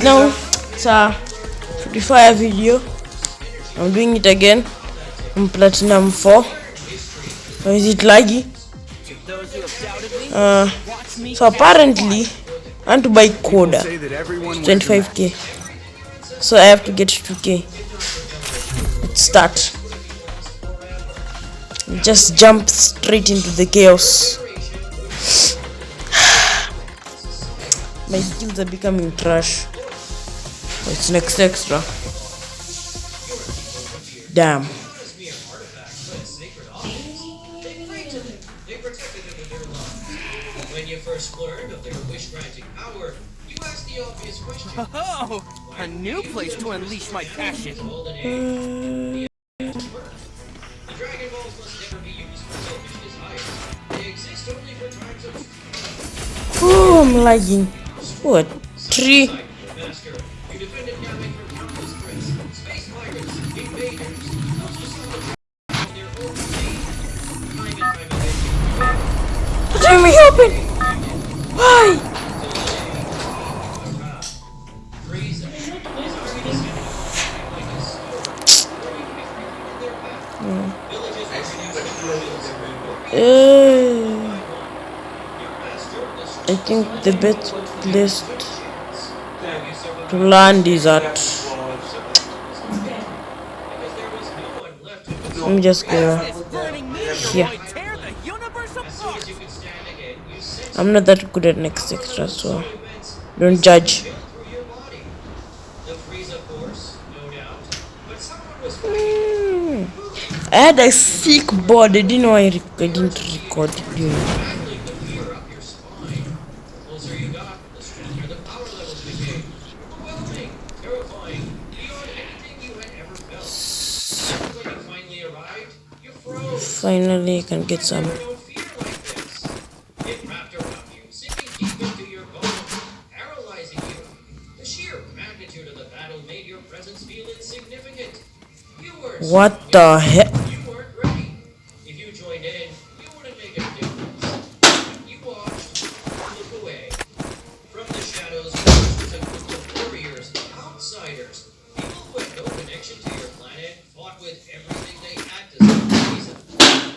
Now it's a 55 video. I'm doing it again. I'm platinum 4. Or is it laggy? So apparently I want to buy Coda. 25k. So I have to get 2k. Let's start. Just jump straight into the chaos. My skills are becoming trash. What's next extra? Damn. When you first learned of their wish-granting power, you asked the obvious question. Oh, a new place to unleash my passion. The Dragon Balls must never be used for selfish desires. They exist only for times of... Oh, I'm lagging. What? Tree. Master, you defended Namek from countless threats. Space pirates, invaders, those who saw the dragon on their own speed. Time and time again, What are we helping? Why? Frieza, his army descended like a storm, throwing victory from their path. Villages were I think the best place to land is at. Let me just go here. I'm not that good at next extra, so don't judge. I had a sick board. I didn't know I didn't record it. Finally, I can get some. What the heck? You weren't ready. If you joined in, you wouldn't make a difference. You watched, look away. From the shadows, was a group of warriors, outsiders, people who had no connection to your planet, fought with everything they had to save Frieza.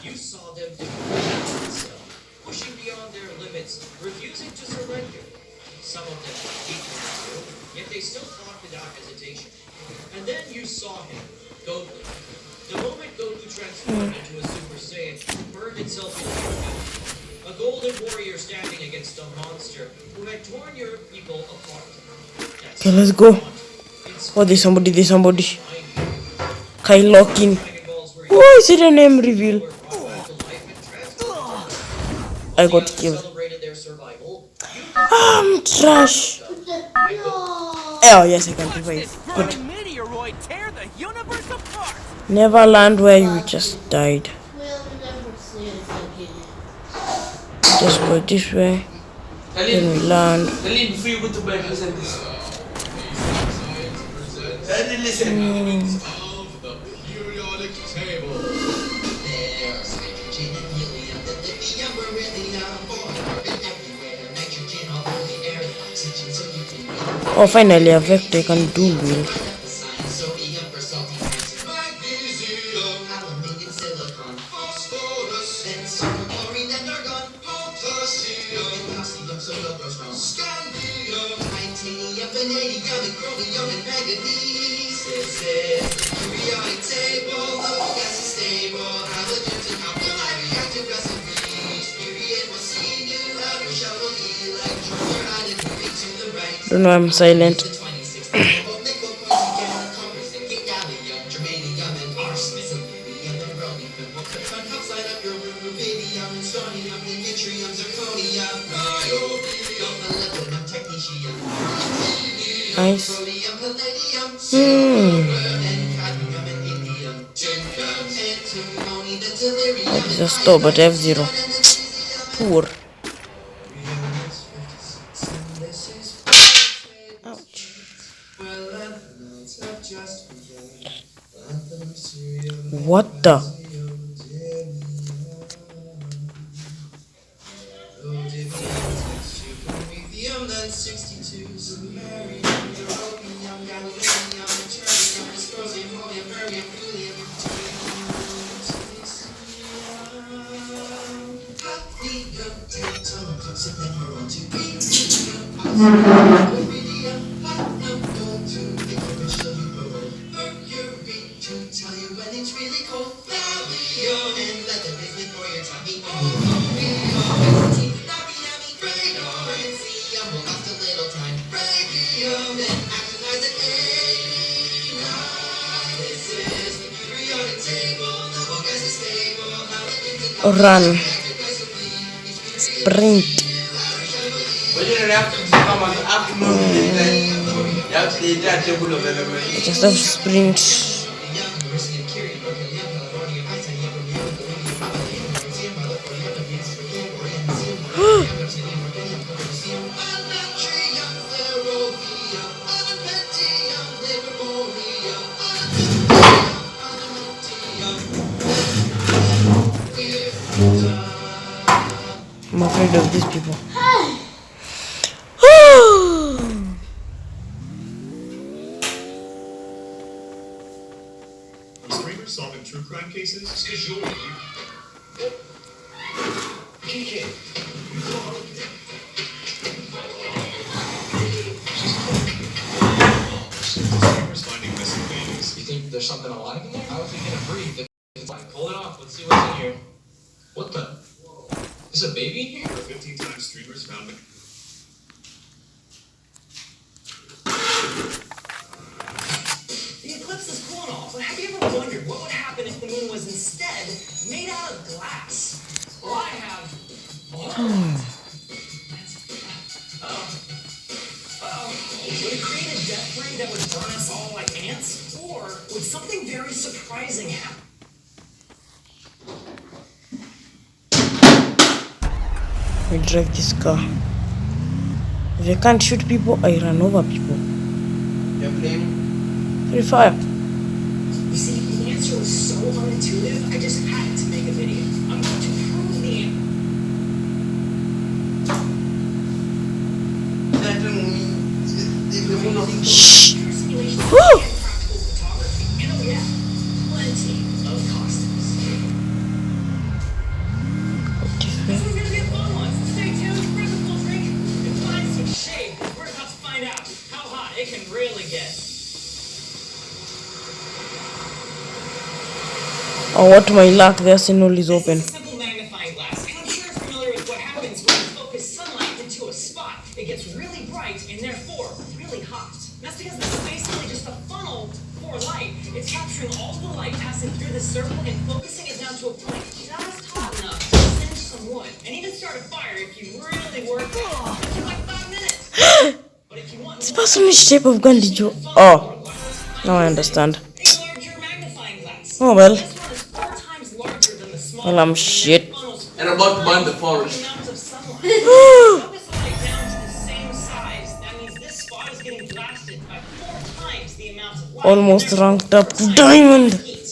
You saw them defending themselves, pushing beyond their limits, refusing to surrender. Some of them were deeply skilled, yet they still fought without hesitation. And then you saw him, Goku. The moment Goku transformed into a Super Saiyan, burned itself into a golden warrior standing against a monster who had torn your people apart. Okay, let's go. Oh, there's somebody. Kylokin. Why is it a name reveal? I got killed. I'm trash. Oh, yes, I can revive. Good. Never land where you just died. Just go this way. Then we land. Before you go to bed, listen this. Listen. Oh, finally a vector I can do well. Don't know, I'm silent. Nice. Just stop at F0. Poor. Ouch. What the? Run. Sprint. But you don't have to come on the afternoon. You have to take that table of elements. Just have to sprint. I'm afraid of these people. Streamers solving true crime cases? Because you're PK. Streamers finding missing babies. You think there's something alive in there? I was thinking a breed. Pull it off. Let's see what's in here. What the? Is a baby in here? Over 15 times streamers found the The eclipse is cool and all, but have you ever wondered what would happen if the moon was instead made out of glass? Well, I have. Would it create a death ray that would burn us all like ants? Or would something very surprising happen? We drive this car. If I can't shoot people, I run over people. You're playing? Free fire. You see, the answer was so unintuitive, I just had to make a video. I'm going to prove the answer. That don't mean the moon of Shh. Simulation Woo! and practical photography. And oh yeah, plenty of costumes. This is gonna be a fun one. Stay tuned, grab a full drink, and find some shade. We're about to find out how hot it can really get. Oh, what my luck, the arsenal is open. This is a simple magnifying glass, and I'm sure you're familiar with what happens when you focus sunlight into a spot. It gets really bright and therefore really hot. And that's because this is basically just a funnel for light. It's capturing all the light passing through this circle and focusing it down to a point just hot enough to singe some wood and even start a fire if you really work hard. It takes like 5 minutes. But if you want This person, which type of gun did you? Oh, now I understand. a larger magnifying glass. Oh well. This one is 4 times larger than the small Well, I'm one, shit. funnels and about to burn the forest. amount of sunlight. Focus the light down to the same size. That means this spot is getting blasted by 4 times the amount of light. Almost And therefore ranked up 4 times diamond. the heat.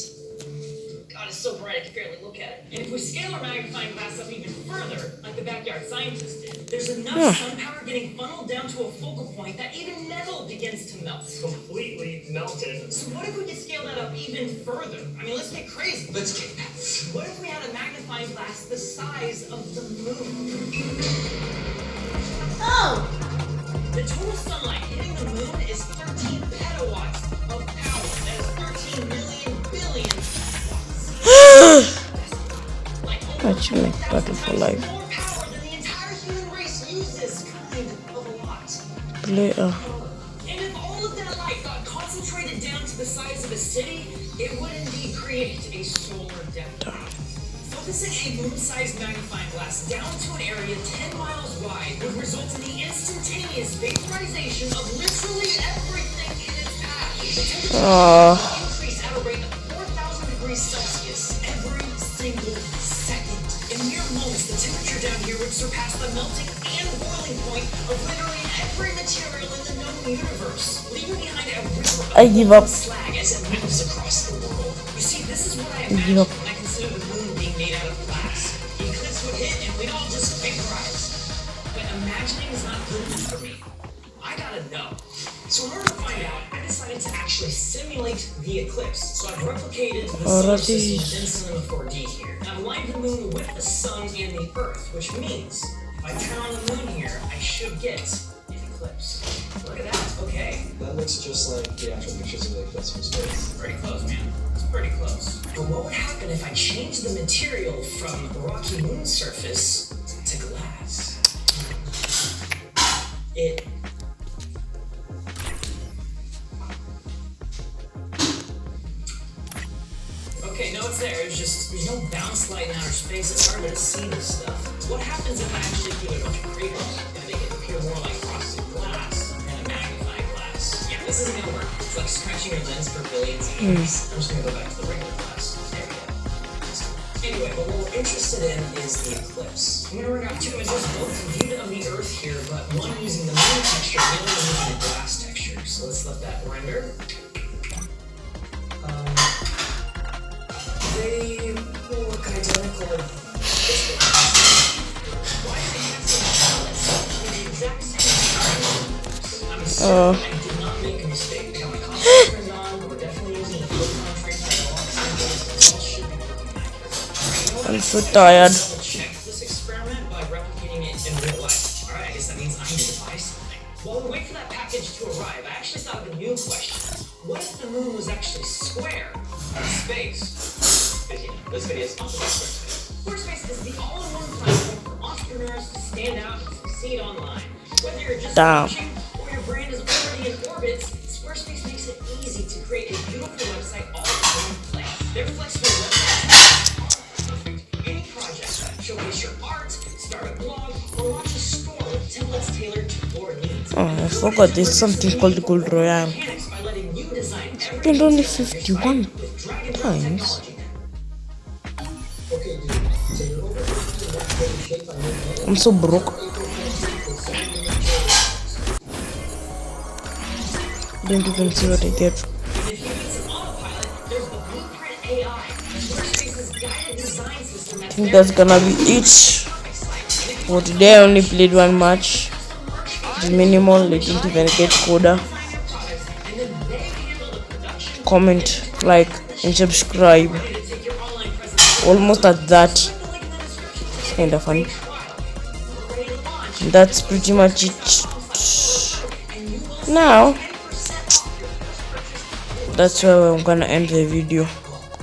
God, it's so bright I can barely look at it. And if we scale our magnifying glass up even further, like the backyard scientist did, there's enough sun power getting funneled down to a focal point that even metal begins to melt. Completely melted. So what if we could scale that up even further? I mean, let's get crazy. Let's get nuts. What if we had a magnifying glass the size of the moon? Oh! The total sunlight hitting the moon is 13 petawatts of power. That is 13 million billion watts. Like Actually, like battle for life. more power than the entire human race uses, kind of a lot. Player. And if all of that light got concentrated down to the size of a city, it would indeed create a solar depth. Focusing a moon-sized magnifying glass down to an area 10 miles wide would result in the instantaneous vaporization of literally everything in its path. The temperature would increase at a rate of 4,000 degrees Celsius every single second. In mere moments, the temperature down here would surpass the melting and boiling point of literally every material in the known universe, leaving behind a river I give up. of slag as it moves across the world. You see, this is what I give imagine up. when I consider the moon being made out of glass. The eclipse would hit and we'd all just vaporize. But imagining is not good enough for me. I gotta know. So in order to find out, I decided to actually simulate the eclipse. So I've replicated the solar system within Cinema 4D here. And I've aligned the moon with the sun and the earth, which means if I turn on the moon here, I should get an eclipse. eclipse. Look at that. Okay. That looks just like the actual pictures of the eclipse from space. Pretty close, man. It's pretty close. But what would happen if I changed the material from rocky moon surface to glass? It... Okay, no, it's there. It's just, there's no bounce light in outer space. It's hard to see this stuff. What happens if I actually give it a bunch of craters and make it appear more like frosted glass and a magnifying glass? Yeah, this isn't gonna work. It's like scratching your lens for billions of years. I'm just gonna go back to the regular glass. There we go. Anyway, but what we're interested in is the eclipse. I'm gonna work out two images, both viewed of the Earth here, but one using the moon texture, the other one using the glass texture. So let's let that render. They look identical. Why do they have some balance? The exact same. I'm certain I did not make a mistake. Now my costume turned on. We're definitely using the photon tracer at all times. All should be working accurately. I'm so tired. Check this experiment by replicating it in real life. Alright, I guess that means I need to buy something. While we wait for that package to arrive, I actually thought of a new question. What if the moon was actually square? Space. Because, you know, this video is sponsored by Squarespace. Squarespace is the all-in-one platform for entrepreneurs to stand out and succeed online. Whether you're just launching or your brand is already in orbit, Squarespace makes it easy to create a beautiful website all in one place. Their flexible websites are perfect for any project. Showcase your art, start a blog, or launch a store with templates tailored to your needs. Oh, I forgot there's something called the Gold Royale. It's been only 51 times. I'm so broke. Don't even see what I get. I think that's gonna be it for today. I only played one match. It's minimal. I didn't even get coda. Comment, like, and subscribe. Almost at that. It's kind of funny. That's pretty much it. Now, that's where I'm gonna end the video.